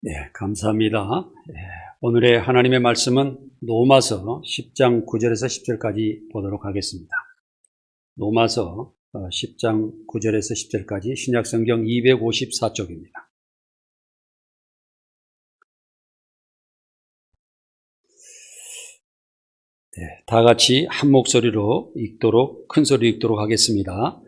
네, 감사합니다. 오늘의 하나님의 말씀은 로마서 10장 9절에서 10절까지 보도록 하겠습니다. 로마서 10장 9절에서 10절까지 신약성경 254쪽입니다. 네, 다 같이 한 목소리로 읽도록, 큰 소리로 읽도록 하겠습니다.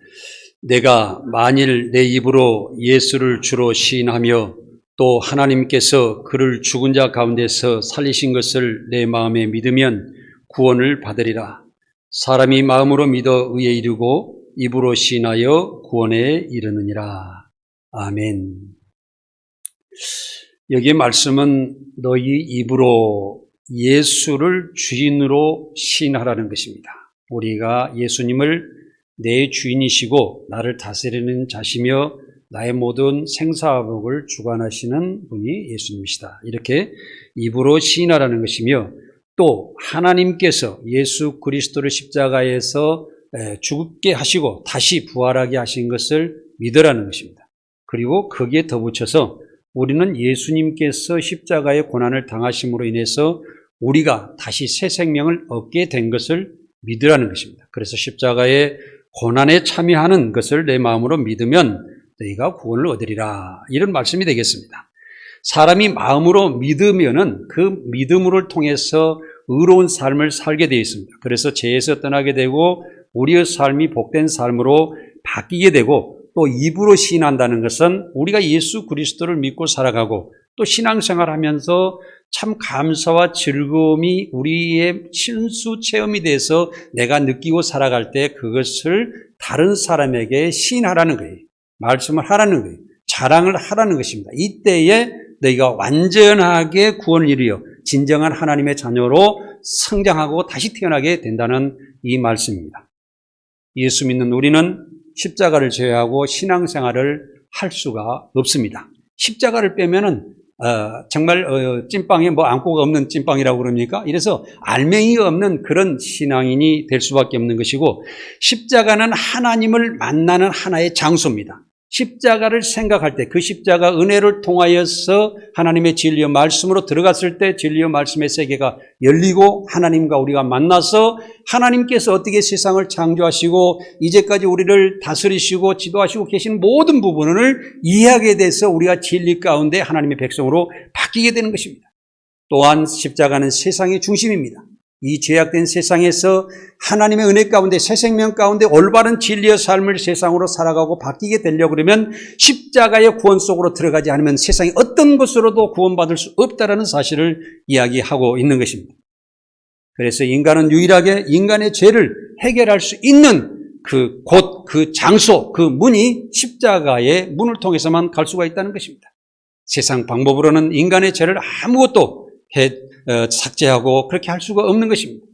내가 만일 내 입으로 예수를 주로 시인하며 또 하나님께서 그를 죽은 자 가운데서 살리신 것을 내 마음에 믿으면 구원을 받으리라. 사람이 마음으로 믿어 의에 이르고 입으로 시인하여 구원에 이르느니라. 아멘. 여기의 말씀은 너희 입으로 예수를 주인으로 시인하라는 것입니다. 우리가 예수님을 내 주인이시고 나를 다스리는 자시며 나의 모든 생사복을 주관하시는 분이 예수님이시다. 이렇게 입으로 시인하라는 것이며, 또 하나님께서 예수 그리스도를 십자가에서 죽게 하시고 다시 부활하게 하신 것을 믿으라는 것입니다. 그리고 거기에 덧붙여서 우리는 예수님께서 십자가의 고난을 당하심으로 인해서 우리가 다시 새 생명을 얻게 된 것을 믿으라는 것입니다. 그래서 십자가의 고난에 참여하는 것을 내 마음으로 믿으면 너희가 구원을 얻으리라. 이런 말씀이 되겠습니다. 사람이 마음으로 믿으면은 그 믿음을 통해서 의로운 삶을 살게 되어 있습니다. 그래서 죄에서 떠나게 되고 우리의 삶이 복된 삶으로 바뀌게 되고, 또 입으로 시인한다는 것은 우리가 예수 그리스도를 믿고 살아가고 또 신앙생활하면서 참 감사와 즐거움이 우리의 실수 체험이 돼서 내가 느끼고 살아갈 때 그것을 다른 사람에게 시인하라는 거예요. 말씀을 하라는 거예요. 자랑을 하라는 것입니다. 이때에 너희가 완전하게 구원을 이루어 진정한 하나님의 자녀로 성장하고 다시 태어나게 된다는 이 말씀입니다. 예수 믿는 우리는 십자가를 제외하고 신앙생활을 할 수가 없습니다. 십자가를 빼면은 정말 찐빵에 뭐 안고가 없는 찐빵이라고 그럽니까? 이래서 알맹이가 없는 그런 신앙인이 될 수밖에 없는 것이고, 십자가는 하나님을 만나는 하나의 장소입니다. 십자가를 생각할 때 그 십자가 은혜를 통하여서 하나님의 진리의 말씀으로 들어갔을 때 진리의 말씀의 세계가 열리고 하나님과 우리가 만나서 하나님께서 어떻게 세상을 창조하시고 이제까지 우리를 다스리시고 지도하시고 계신 모든 부분을 이해하게 돼서 우리가 진리 가운데 하나님의 백성으로 바뀌게 되는 것입니다. 또한 십자가는 세상의 중심입니다. 이 죄악된 세상에서 하나님의 은혜 가운데 새 생명 가운데 올바른 진리의 삶을 세상으로 살아가고 바뀌게 되려고 그러면 십자가의 구원 속으로 들어가지 않으면 세상의 어떤 것으로도 구원받을 수 없다는 사실을 이야기하고 있는 것입니다. 그래서 인간은 유일하게 인간의 죄를 해결할 수 있는 그 곳, 그 장소, 그 문이 십자가의 문을 통해서만 갈 수가 있다는 것입니다. 세상 방법으로는 인간의 죄를 아무것도 삭제하고 그렇게 할 수가 없는 것입니다.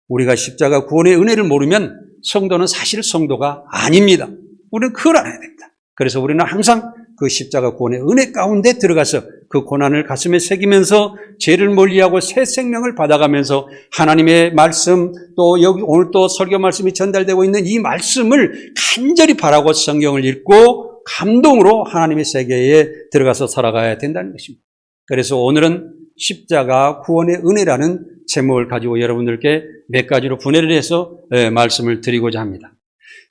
우리가 십자가 구원의 은혜를 모르면 성도는 사실 성도가 아닙니다. 우리는 그걸 알아야 됩니다. 그래서 우리는 항상 그 십자가 구원의 은혜 가운데 들어가서 그 고난을 가슴에 새기면서 죄를 멀리하고 새 생명을 받아가면서 하나님의 말씀, 또 여기 오늘 또 설교 말씀이 전달되고 있는 이 말씀을 간절히 바라고 성경을 읽고 감동으로 하나님의 세계에 들어가서 살아가야 된다는 것입니다. 그래서 오늘은 십자가 구원의 은혜라는 제목을 가지고 여러분들께 몇 가지로 분해를 해서 말씀을 드리고자 합니다.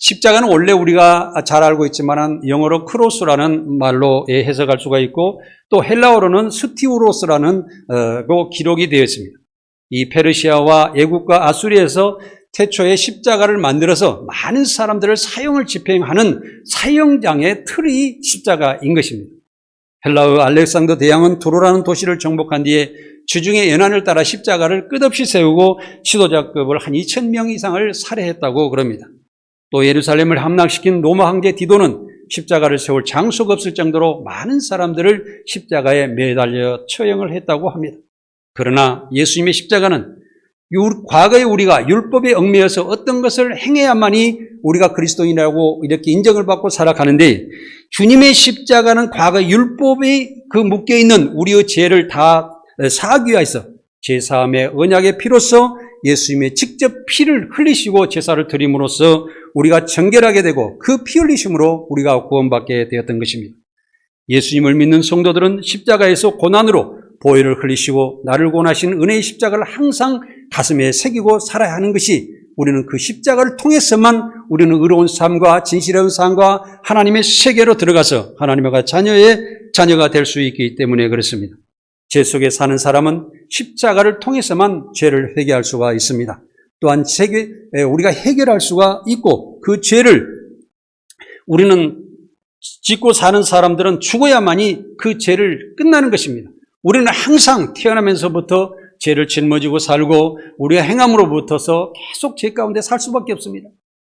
십자가는 원래 우리가 잘 알고 있지만 영어로 크로스라는 말로 해석할 수가 있고, 또 헬라어로는 스티우로스라는 기록이 되어 있습니다. 이 페르시아와 애국과 아수리에서 태초에 십자가를 만들어서 많은 사람들을 사형을 집행하는 사형장의 틀이 십자가인 것입니다. 헬라의 알렉산더 대왕은 두로라는 도시를 정복한 뒤에 주중의 연한을 따라 십자가를 끝없이 세우고 지도자급을 한 2,000명 이상을 살해했다고 그럽니다. 또 예루살렘을 함락시킨 로마 황제 디도는 십자가를 세울 장소가 없을 정도로 많은 사람들을 십자가에 매달려 처형을 했다고 합니다. 그러나 예수님의 십자가는 과거에 우리가 율법에 얽매여서 어떤 것을 행해야만이 우리가 그리스도인이라고 이렇게 인정을 받고 살아가는데, 주님의 십자가는 과거 율법에 묶여있는 우리의 죄를 다 사하기 위해서 제사함의 언약의 피로써 예수님의 직접 피를 흘리시고 제사를 드림으로써 우리가 정결하게 되고 그 피 흘리심으로 우리가 구원받게 되었던 것입니다. 예수님을 믿는 성도들은 십자가에서 고난으로 보혈을 흘리시고 나를 구원하신 은혜의 십자가를 항상 가슴에 새기고 살아야 하는 것이, 우리는 그 십자가를 통해서만 우리는 의로운 삶과 진실한 삶과 하나님의 세계로 들어가서 하나님의 자녀가 될 수 있기 때문에 그렇습니다. 죄 속에 사는 사람은 십자가를 통해서만 죄를 회개할 수가 있습니다. 또한 우리가 해결할 수가 있고, 그 죄를 우리는 짓고 사는 사람들은 죽어야만이 그 죄를 끝나는 것입니다. 우리는 항상 태어나면서부터 죄를 짊어지고 살고 우리가 행함으로부터서 계속 죄 가운데 살 수밖에 없습니다.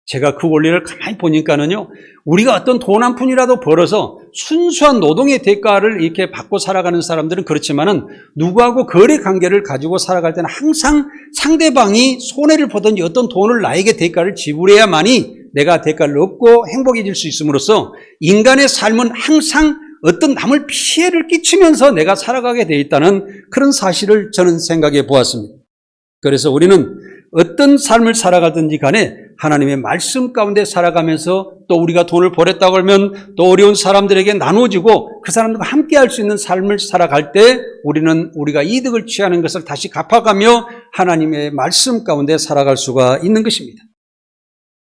제가 그 원리를 가만히 보니까는요, 우리가 어떤 돈 한 푼이라도 벌어서 순수한 노동의 대가를 이렇게 받고 살아가는 사람들은 그렇지만은, 누구하고 거래 관계를 가지고 살아갈 때는 항상 상대방이 손해를 보든지 어떤 돈을 나에게 대가를 지불해야만이 내가 대가를 얻고 행복해질 수 있음으로써, 인간의 삶은 항상 어떤 남을 피해를 끼치면서 내가 살아가게 돼 있다는 그런 사실을 저는 생각해 보았습니다. 그래서 우리는 어떤 삶을 살아가든지 간에 하나님의 말씀 가운데 살아가면서, 또 우리가 돈을 벌었다고 하면 또 어려운 사람들에게 나눠주고 그 사람들과 함께 할 수 있는 삶을 살아갈 때 우리는 우리가 이득을 취하는 것을 다시 갚아가며 하나님의 말씀 가운데 살아갈 수가 있는 것입니다.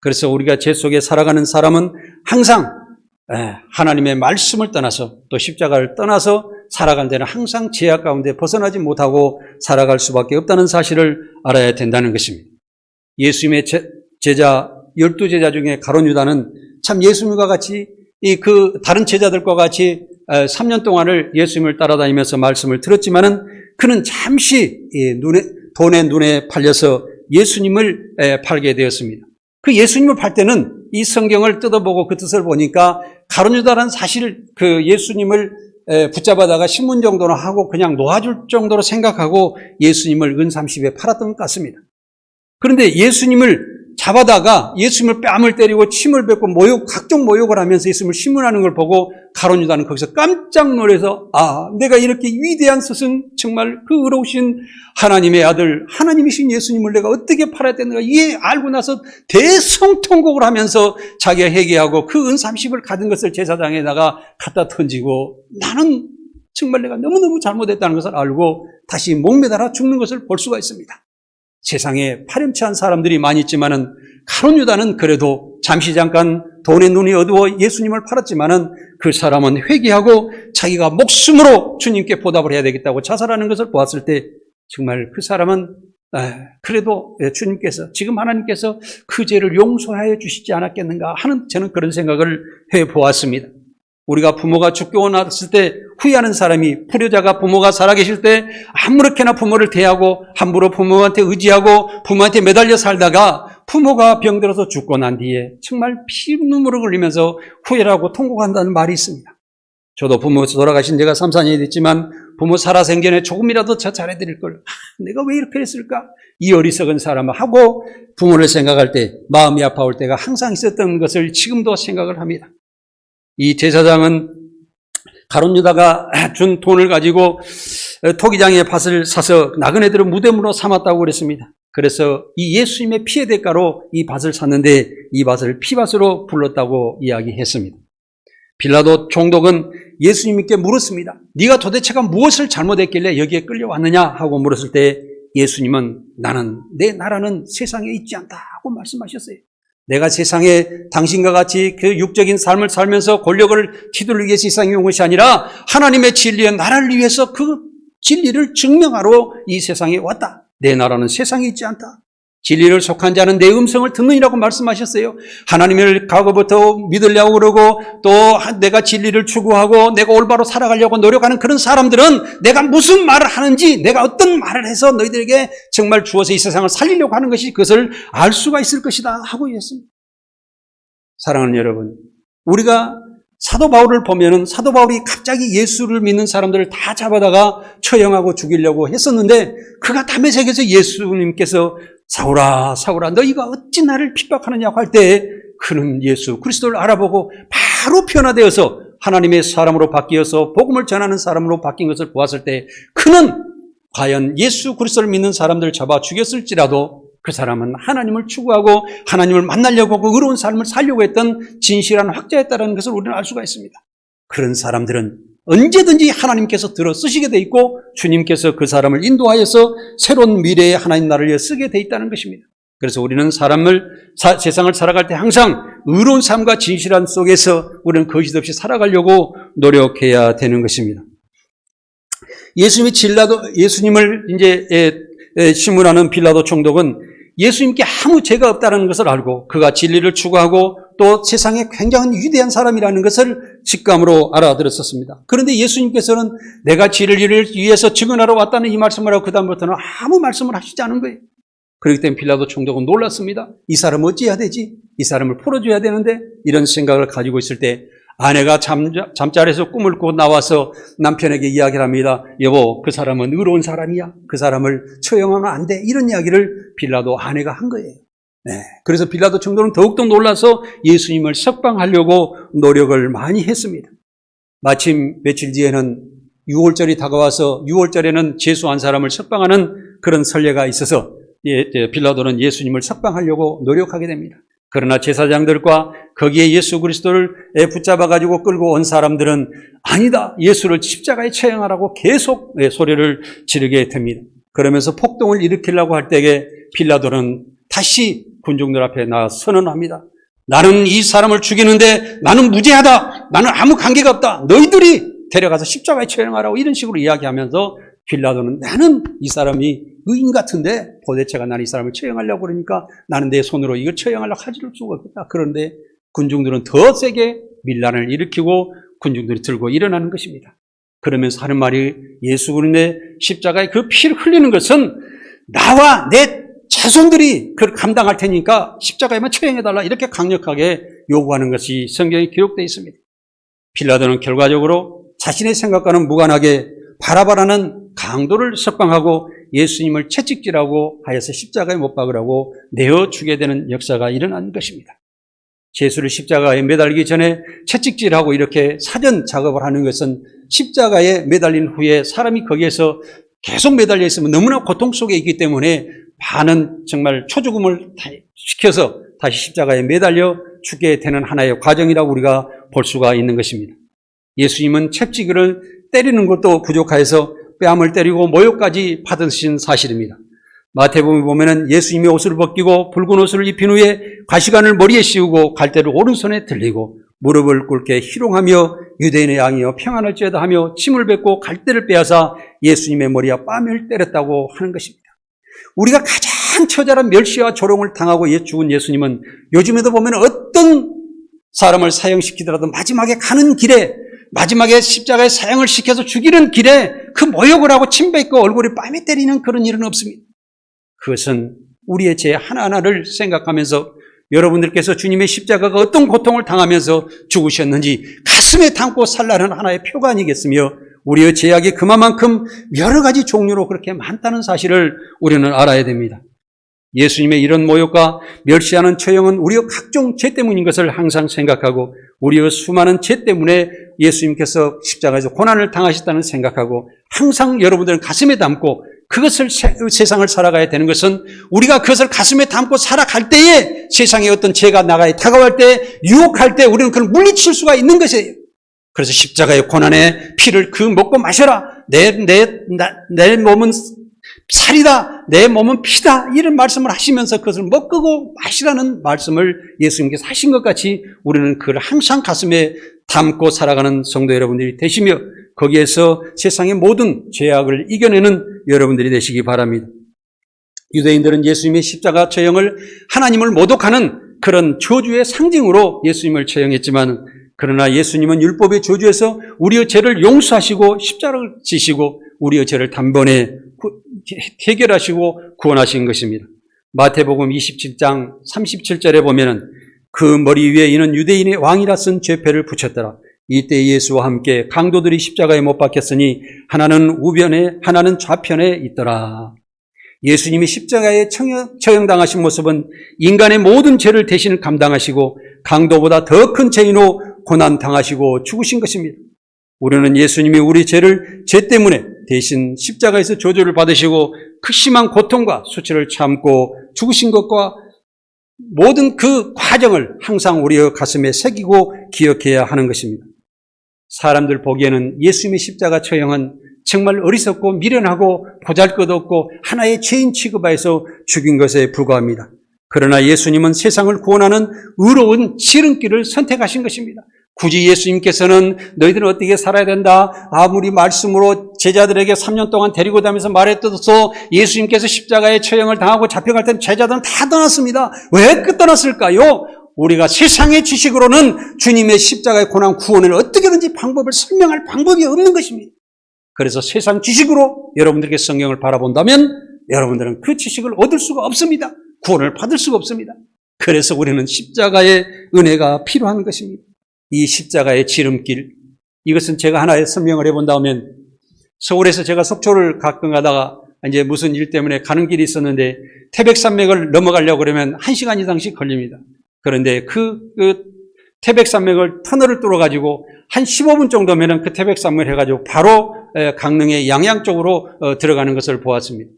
그래서 우리가 죄 속에 살아가는 사람은 항상 하나님의 말씀을 떠나서 또 십자가를 떠나서 살아갈 때는 항상 죄악 가운데 벗어나지 못하고 살아갈 수밖에 없다는 사실을 알아야 된다는 것입니다. 예수님의 제자 12제자 중에 가룟 유다는 참 예수님과 같이 다른 제자들과 같이 3년 동안을 예수님을 따라다니면서 말씀을 들었지만은, 그는 잠시 돈의 눈에 팔려서 예수님을 팔게 되었습니다. 그 예수님을 팔 때는 이 성경을 뜯어보고 그 뜻을 보니까 가룟 유다라는 사실 그 예수님을 붙잡아다가 신문 정도는 하고 그냥 놓아줄 정도로 생각하고 예수님을 은 30에 팔았던 것 같습니다. 그런데 예수님을 잡아다가 예수님을 뺨을 때리고 침을 뱉고 각종 모욕을 하면서 예수님을 신문하는 걸 보고 가룟 유다는 거기서 깜짝 놀라서, 내가 이렇게 위대한 스승, 정말 그 의로우신 하나님의 아들, 하나님이신 예수님을 내가 어떻게 팔아야 되는가, 이해 알고 나서 대성통곡을 하면서 자기가 회개하고 그 은 30을 가진 것을 제사장에다가 갖다 던지고, 나는 정말 내가 너무너무 잘못했다는 것을 알고 다시 목매달아 죽는 것을 볼 수가 있습니다. 세상에 파렴치한 사람들이 많이 있지만은 가룟 유다는 그래도 잠시 잠깐 돈의 눈이 어두워 예수님을 팔았지만은, 그 사람은 회개하고 자기가 목숨으로 주님께 보답을 해야 되겠다고 자살하는 것을 보았을 때, 정말 그 사람은 그래도 주님께서, 지금 하나님께서 그 죄를 용서하여 주시지 않았겠는가 하는, 저는 그런 생각을 해보았습니다. 우리가 부모가 죽고 났을 때 후회하는 사람이, 불효자가 부모가 살아계실 때 아무렇게나 부모를 대하고 함부로 부모한테 의지하고 부모한테 매달려 살다가 부모가 병들어서 죽고 난 뒤에 정말 피눈물을 흘리면서 후회하고 통곡한다는 말이 있습니다. 저도 부모 돌아가신 지가 3, 4년이 됐지만 부모 살아생전에 조금이라도 저 잘해드릴 걸, 내가 왜 이렇게 했을까, 이 어리석은 사람을 하고 부모를 생각할 때 마음이 아파올 때가 항상 있었던 것을 지금도 생각을 합니다. 이 제사장은 가룟 유다가 준 돈을 가지고 토기장의 밭을 사서 나그네들을 무덤으로 삼았다고 그랬습니다. 그래서 이 예수님의 피의 대가로 이 밭을 샀는데 이 밭을 피밭으로 불렀다고 이야기했습니다. 빌라도 총독은 예수님께 물었습니다. 네가 도대체가 무엇을 잘못했길래 여기에 끌려왔느냐 하고 물었을 때, 예수님은 내 나라는 세상에 있지 않다 하고 말씀하셨어요. 내가 세상에 당신과 같이 그 육적인 삶을 살면서 권력을 휘둘리기 위해서 세상에 온 것이 아니라 하나님의 진리의 나라를 위해서 그 진리를 증명하러 이 세상에 왔다. 내 나라는 세상에 있지 않다. 진리를 속한 자는 내 음성을 듣느니라고 말씀하셨어요. 하나님을 과거부터 믿으려고 그러고 또 내가 진리를 추구하고 내가 올바로 살아가려고 노력하는 그런 사람들은 내가 무슨 말을 하는지, 내가 어떤 말을 해서 너희들에게 정말 주어서 이 세상을 살리려고 하는 것이, 그것을 알 수가 있을 것이다 하고 했습니다. 사랑하는 여러분, 우리가 사도 바울을 보면은 사도 바울이 갑자기 예수를 믿는 사람들을 다 잡아다가 처형하고 죽이려고 했었는데, 그가 담에색에서 예수님께서 사울아 사울아 너희가 어찌 나를 핍박하느냐고 할 때 그는 예수 그리스도를 알아보고 바로 변화되어서 하나님의 사람으로 바뀌어서 복음을 전하는 사람으로 바뀐 것을 보았을 때, 그는 과연 예수 그리스도를 믿는 사람들을 잡아 죽였을지라도 그 사람은 하나님을 추구하고 하나님을 만나려고 하고 의로운 삶을 살려고 했던 진실한 확자였다는 것을 우리는 알 수가 있습니다. 그런 사람들은 언제든지 하나님께서 들어 쓰시게 돼 있고 주님께서 그 사람을 인도하여서 새로운 미래의 하나님 나라를 쓰게 돼 있다는 것입니다. 그래서 우리는 세상을 살아갈 때 항상 의로운 삶과 진실한 속에서 우리는 거짓 없이 살아가려고 노력해야 되는 것입니다. 예수님을 이제 신문하는 빌라도 총독은 예수님께 아무 죄가 없다는 것을 알고 그가 진리를 추구하고 또 세상에 굉장한 위대한 사람이라는 것을 직감으로 알아들었었습니다. 그런데 예수님께서는 내가 진리를 위해서 증언하러 왔다는 이 말씀을 하고 그다음부터는 아무 말씀을 하시지 않은 거예요. 그렇기 때문에 빌라도 총독은 놀랐습니다. 이 사람 어찌해야 되지? 이 사람을 풀어줘야 되는데 이런 생각을 가지고 있을 때 아내가 잠자리에서 꿈을 꾸고 나와서 남편에게 이야기를 합니다. 여보, 그 사람은 의로운 사람이야. 그 사람을 처형하면 안 돼. 이런 이야기를 빌라도 아내가 한 거예요. 네. 그래서 빌라도 총독은 더욱더 놀라서 예수님을 석방하려고 노력을 많이 했습니다. 마침 며칠 뒤에는 6월절이 다가와서 6월절에는 죄수한 사람을 석방하는 그런 선례가 있어서 빌라도는 예수님을 석방하려고 노력하게 됩니다. 그러나 제사장들과 거기에 예수 그리스도를 붙잡아가지고 끌고 온 사람들은 아니다, 예수를 십자가에 처형하라고 계속 소리를 지르게 됩니다. 그러면서 폭동을 일으키려고 할 때에 빌라도는 다시 군중들 앞에 나와 선언합니다. 나는 이 사람을 죽이는데 나는 무죄하다. 나는 아무 관계가 없다. 너희들이 데려가서 십자가에 처형하라고 이런 식으로 이야기하면서 빌라도는 나는 이 사람이 의인 같은데 도대체가 나는 이 사람을 처형하려고 그러니까 나는 내 손으로 이걸 처형하려고 하지를 수가 없겠다. 그런데 군중들은 더 세게 밀란을 일으키고 군중들이 들고 일어나는 것입니다. 그러면서 하는 말이 예수 그리스도의 십자가에 그 피를 흘리는 것은 나와 내 자손들이 그걸 감당할 테니까 십자가에만 처형해달라 이렇게 강력하게 요구하는 것이 성경에 기록되어 있습니다. 빌라도는 결과적으로 자신의 생각과는 무관하게 바라바라는 강도를 석방하고 예수님을 채찍질하고 하여서 십자가에 못 박으라고 내어주게 되는 역사가 일어난 것입니다. 예수를 십자가에 매달리기 전에 채찍질하고 이렇게 사전 작업을 하는 것은 십자가에 매달린 후에 사람이 거기에서 계속 매달려 있으면 너무나 고통 속에 있기 때문에 많은 정말 초죽음을 시켜서 다시 십자가에 매달려 죽게 되는 하나의 과정이라고 우리가 볼 수가 있는 것입니다. 예수님은 채찍을 때리는 것도 부족하여서 뺨을 때리고 모욕까지 받으신 사실입니다. 마태복음에 보면은 예수님의 옷을 벗기고 붉은 옷을 입힌 후에 가시관을 머리에 씌우고 갈대를 오른손에 들리고 무릎을 꿇게 희롱하며 유대인의 양이여 평안할지어다 하며 침을 뱉고 갈대를 빼앗아 예수님의 머리와 뺨을 때렸다고 하는 것입니다. 우리가 가장 처절한 멸시와 조롱을 당하고 죽은 예수님은 요즘에도 보면 어떤 사람을 사형시키더라도 마지막에 가는 길에 마지막에 십자가에 사형을 시켜서 죽이는 길에 그 모욕을 하고 침 뱉고 얼굴에 뺨에 때리는 그런 일은 없습니다. 그것은 우리의 죄 하나하나를 생각하면서 여러분들께서 주님의 십자가가 어떤 고통을 당하면서 죽으셨는지 가슴에 담고 살라는 하나의 표가 아니겠으며 우리의 죄악이 그만큼 여러 가지 종류로 그렇게 많다는 사실을 우리는 알아야 됩니다. 예수님의 이런 모욕과 멸시하는 처형은 우리의 각종 죄 때문인 것을 항상 생각하고 우리의 수많은 죄 때문에 예수님께서 십자가에서 고난을 당하셨다는 생각하고 항상 여러분들은 가슴에 담고 그것을 세상을 살아가야 되는 것은 우리가 그것을 가슴에 담고 살아갈 때에 세상에 어떤 죄가 나가에 다가올 때 유혹할 때 우리는 그걸 물리칠 수가 있는 것이에요. 그래서 십자가의 고난의 피를 그 먹고 마셔라. 내 몸은 살이다. 내 몸은 피다. 이런 말씀을 하시면서 그것을 먹고 마시라는 말씀을 예수님께서 하신 것 같이 우리는 그걸 항상 가슴에 담고 살아가는 성도 여러분들이 되시며 거기에서 세상의 모든 죄악을 이겨내는 여러분들이 되시기 바랍니다. 유대인들은 예수님의 십자가 처형을 하나님을 모독하는 그런 저주의 상징으로 예수님을 처형했지만 그러나 예수님은 율법의 저주에서 우리의 죄를 용서하시고 십자가를 지시고 우리의 죄를 단번에 해결하시고 구원하신 것입니다. 마태복음 27장 37절에 보면은 그 머리 위에 이는 유대인의 왕이라 쓴 죄패를 붙였더라. 이때 예수와 함께 강도들이 십자가에 못 박혔으니 하나는 우변에 하나는 좌편에 있더라. 예수님이 십자가에 처형당하신 모습은 인간의 모든 죄를 대신 감당하시고 강도보다 더 큰 죄인으로 고난당하시고 죽으신 것입니다. 우리는 예수님이 우리 죄 때문에 대신 십자가에서 저주를 받으시고 그 심한 고통과 수치를 참고 죽으신 것과 모든 그 과정을 항상 우리의 가슴에 새기고 기억해야 하는 것입니다. 사람들 보기에는 예수님의 십자가 처형은 정말 어리석고 미련하고 보잘것없고 하나의 죄인 취급하여서 죽인 것에 불과합니다. 그러나 예수님은 세상을 구원하는 의로운 지름길을 선택하신 것입니다. 굳이 예수님께서는 너희들은 어떻게 살아야 된다, 아무리 말씀으로 제자들에게 3년 동안 데리고 다니면서 말했어도 예수님께서 십자가의 처형을 당하고 잡혀갈 때는 제자들은 다 떠났습니다. 왜 떠났을까요? 우리가 세상의 지식으로는 주님의 십자가의 고난 구원을 어떻게든지 방법을 설명할 방법이 없는 것입니다. 그래서 세상 지식으로 여러분들에게 성경을 바라본다면 여러분들은 그 지식을 얻을 수가 없습니다. 구원을 받을 수가 없습니다. 그래서 우리는 십자가의 은혜가 필요한 것입니다. 이 십자가의 지름길, 이것은 제가 하나의 설명을 해본다면, 서울에서 제가 속초를 가끔 가다가 이제 무슨 일 때문에 가는 길이 있었는데 태백산맥을 넘어가려고 그러면 1시간 이상씩 걸립니다. 그런데 그 태백산맥을 터널을 뚫어가지고 한 15분 정도면은 그 태백산맥을 해가지고 바로 강릉의 양양 쪽으로 들어가는 것을 보았습니다.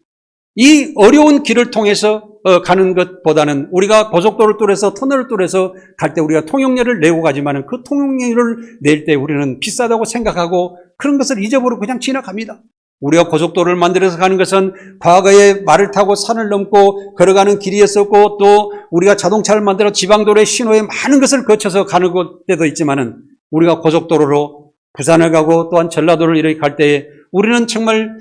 이 어려운 길을 통해서 가는 것보다는 우리가 고속도로를 뚫어서 터널을 뚫어서 갈 때 우리가 통행료를 내고 가지만은 그 통행료를 낼 때 우리는 비싸다고 생각하고 그런 것을 잊어버리고 그냥 지나갑니다. 우리가 고속도로를 만들어서 가는 것은 과거에 말을 타고 산을 넘고 걸어가는 길이었었고, 또 우리가 자동차를 만들어 지방도로의 신호에 많은 것을 거쳐서 가는 때도 있지만은 우리가 고속도로로 부산을 가고 또한 전라도를 이렇게 갈 때에 우리는 정말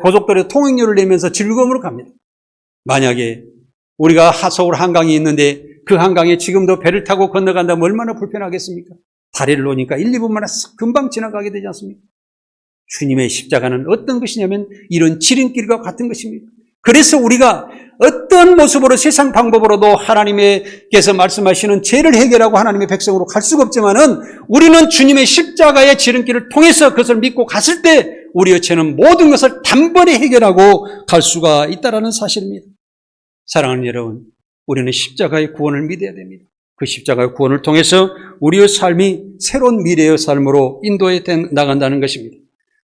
고속도로에 통행료를 내면서 즐거움으로 갑니다. 만약에 우리가 서울 한강이 있는데 그 한강에 지금도 배를 타고 건너간다면 얼마나 불편하겠습니까? 다리를 놓으니까 1, 2분만 금방 지나가게 되지 않습니까? 주님의 십자가는 어떤 것이냐면 이런 지름길과 같은 것입니다. 그래서 우리가 어떤 모습으로 세상 방법으로도 하나님께서 말씀하시는 죄를 해결하고 하나님의 백성으로 갈 수가 없지만은 우리는 주님의 십자가의 지름길을 통해서 그것을 믿고 갔을 때 우리의 죄는 모든 것을 단번에 해결하고 갈 수가 있다는 사실입니다. 사랑하는 여러분, 우리는 십자가의 구원을 믿어야 됩니다. 그 십자가의 구원을 통해서 우리의 삶이 새로운 미래의 삶으로 인도해 나간다는 것입니다.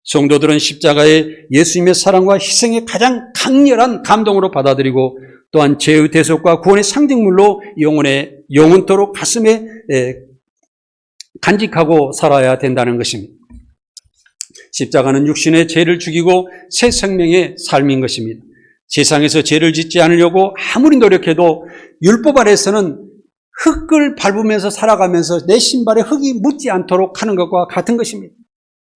성도들은 십자가의 예수님의 사랑과 희생의 가장 강렬한 감동으로 받아들이고 또한 죄의 대속과 구원의 상징물로 영원토록 가슴에 간직하고 살아야 된다는 것입니다. 십자가는 육신의 죄를 죽이고 새 생명의 삶인 것입니다. 세상에서 죄를 짓지 않으려고 아무리 노력해도 율법 아래에서는 흙을 밟으면서 살아가면서 내 신발에 흙이 묻지 않도록 하는 것과 같은 것입니다.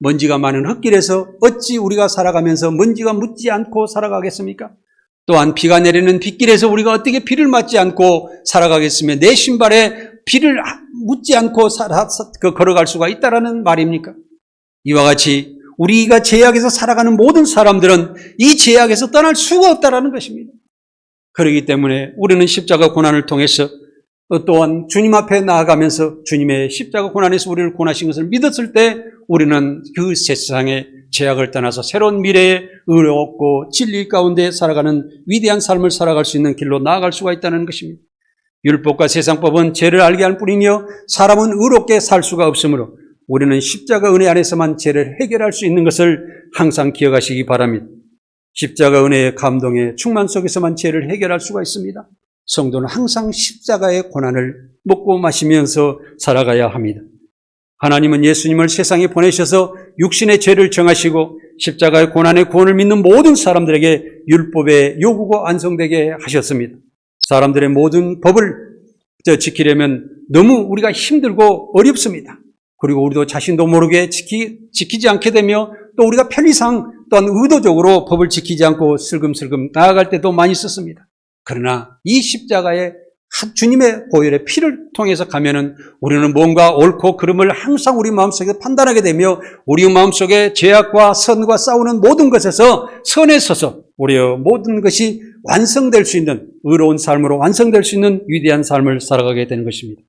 먼지가 많은 흙길에서 어찌 우리가 살아가면서 먼지가 묻지 않고 살아가겠습니까? 또한 비가 내리는 빗길에서 우리가 어떻게 비를 맞지 않고 살아가겠으며 내 신발에 비를 묻지 않고 걸어갈 수가 있다라는 말입니까? 이와 같이 우리가 죄악에서 살아가는 모든 사람들은 이 죄악에서 떠날 수가 없다라는 것입니다. 그렇기 때문에 우리는 십자가 고난을 통해서 또한 주님 앞에 나아가면서 주님의 십자가 고난에서 우리를 구원하신 것을 믿었을 때 우리는 그 세상의 죄악을 떠나서 새로운 미래에 의롭고 진리 가운데 살아가는 위대한 삶을 살아갈 수 있는 길로 나아갈 수가 있다는 것입니다. 율법과 세상법은 죄를 알게 할 뿐이며 사람은 의롭게 살 수가 없으므로 우리는 십자가 은혜 안에서만 죄를 해결할 수 있는 것을 항상 기억하시기 바랍니다. 십자가 은혜의 감동의 충만 속에서만 죄를 해결할 수가 있습니다. 성도는 항상 십자가의 고난을 먹고 마시면서 살아가야 합니다. 하나님은 예수님을 세상에 보내셔서 육신의 죄를 정하시고 십자가의 고난의 구원을 믿는 모든 사람들에게 율법의 요구가 완성되게 하셨습니다. 사람들의 모든 법을 지키려면 너무 우리가 힘들고 어렵습니다. 그리고 우리도 자신도 모르게 지키지 않게 되며 또 우리가 편의상 또한 의도적으로 법을 지키지 않고 슬금슬금 나아갈 때도 많이 있었습니다. 그러나 이 십자가의 주님의 보혈의 피를 통해서 가면은 우리는 뭔가 옳고 그름을 항상 우리 마음속에 판단하게 되며 우리 마음속에 죄악과 선과 싸우는 모든 것에서 선에 서서 우리의 모든 것이 완성될 수 있는 의로운 삶으로 완성될 수 있는 위대한 삶을 살아가게 되는 것입니다.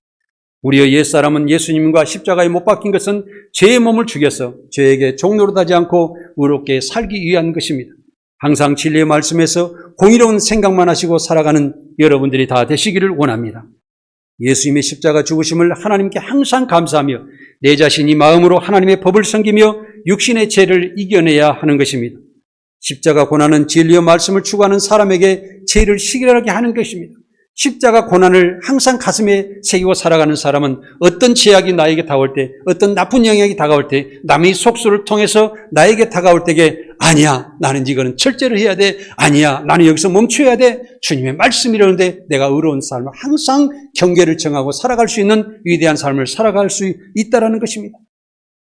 우리의 옛사람은 예수님과 십자가에 못 박힌 것은 죄의 몸을 죽여서 죄에게 종노릇하지 않고 의롭게 살기 위한 것입니다. 항상 진리의 말씀에서 공의로운 생각만 하시고 살아가는 여러분들이 다 되시기를 원합니다. 예수님의 십자가 죽으심을 하나님께 항상 감사하며 내 자신이 마음으로 하나님의 법을 섬기며 육신의 죄를 이겨내야 하는 것입니다. 십자가 고난은 진리의 말씀을 추구하는 사람에게 죄를 시결하게 하는 것입니다. 십자가 고난을 항상 가슴에 새기고 살아가는 사람은 어떤 제약이 나에게 다가올 때, 어떤 나쁜 영향이 다가올 때, 남의 속수를 통해서 나에게 다가올 때에 아니야, 나는 이거는 철저를 해야 돼. 아니야, 나는 여기서 멈춰야 돼. 주님의 말씀이라는데 내가 의로운 삶을 항상 경계를 정하고 살아갈 수 있는 위대한 삶을 살아갈 수 있다는 것입니다.